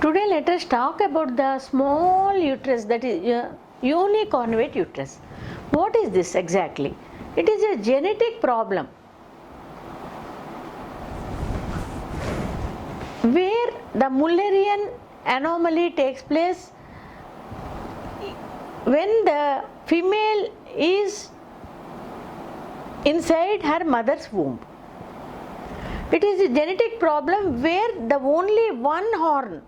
Today let us talk about the small uterus, that is uniconvate uterus. What is this exactly? It is a genetic problem where the Mullerian anomaly takes place when the female is inside her mother's womb. It is a genetic problem where the only one horn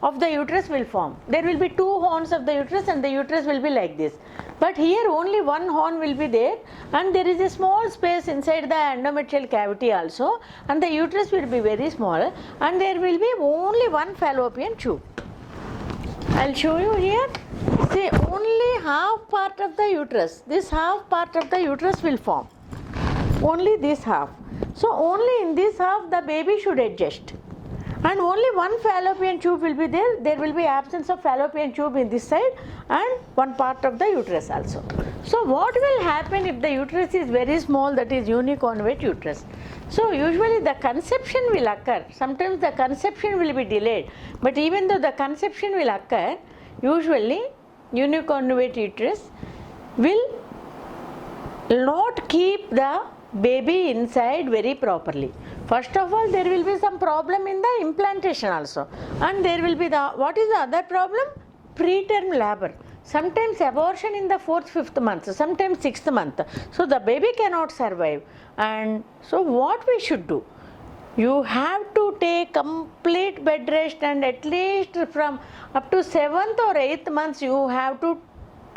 of the uterus will form. There will be two horns of the uterus and the uterus will be like this. But here only one horn will be there, and there is a small space inside the endometrial cavity also, and the uterus will be very small, and there will be only one fallopian tube. I will show you here. See, only half part of the uterus, this half part of the uterus will form. Only this half. So only in this half the baby should adjust, and only one fallopian tube will be there. There will be absence of fallopian tube in this side and one part of the uterus also. So what will happen if the uterus is very small, that is uniconvate uterus? So usually the conception will occur. Sometimes the conception will be delayed, but even though the conception will occur, usually uniconvate uterus will not keep the baby inside very properly. First of all, there will be some problem in the implantation also, and there will be the, what is the other problem? Preterm labor. Sometimes abortion in the 4th, 5th month, sometimes 6th month. So the baby cannot survive. And so what we should do? You have to take complete bed rest, and at least from up to 7th or 8th months you have to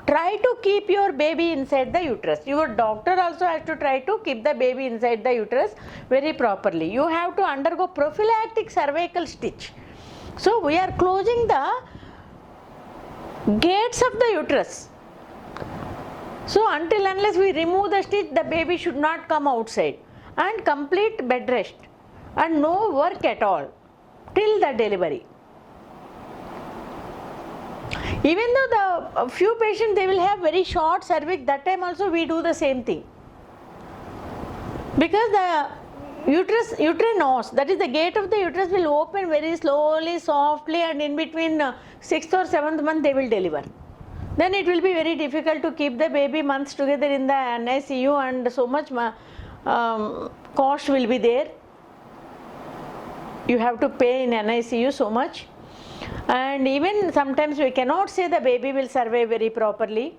try to keep your baby inside the uterus. Your doctor also has to try to keep the baby inside the uterus very properly. You have to undergo prophylactic cervical stitch. So we are closing the gates of the uterus. So until unless we remove the stitch, the baby should not come outside. And complete bed rest and no work at all till the delivery. Even though the few patients, they will have very short cervix, that time also we do the same thing. Because the uterine os, that is the gate of the uterus, will open very slowly, softly, and in between 6th or 7th month they will deliver. Then it will be very difficult to keep the baby months together in the NICU, and so much cost will be there. You have to pay in NICU so much. And even sometimes we cannot say the baby will survive very properly.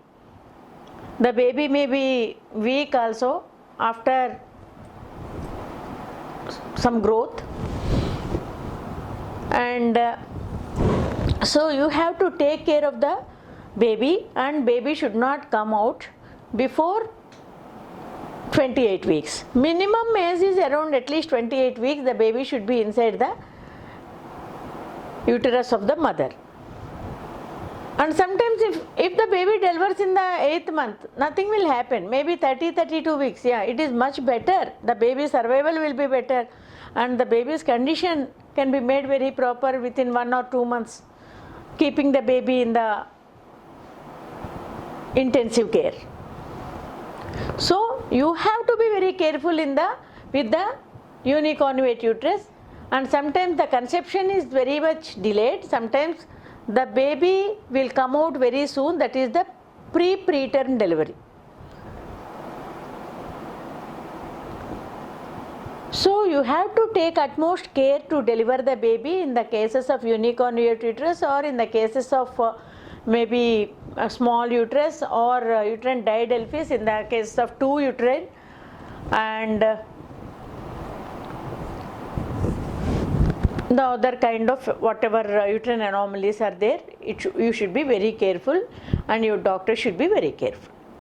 The baby may be weak also after some growth. And so you have to take care of the baby, and baby should not come out before 28 weeks. Minimum age is around at least 28 weeks. The baby should be inside the uterus of the mother. And sometimes if the baby delivers in the 8th month, nothing will happen. Maybe 30-32 weeks, yeah, it is much better. The baby's survival will be better, and the baby's condition can be made very proper within 1 or 2 months, keeping the baby in the intensive care. So you have to be very careful with the uniconvate uterus. And sometimes the conception is very much delayed. Sometimes the baby will come out very soon, that is the preterm delivery. So you have to take utmost care to deliver the baby in the cases of uniconvate uterus, or in the cases of maybe a small uterus or uterine diadelphys, in the case of 2 uterine, and the other kind of whatever uterine anomalies are there. You should be very careful, and your doctor should be very careful.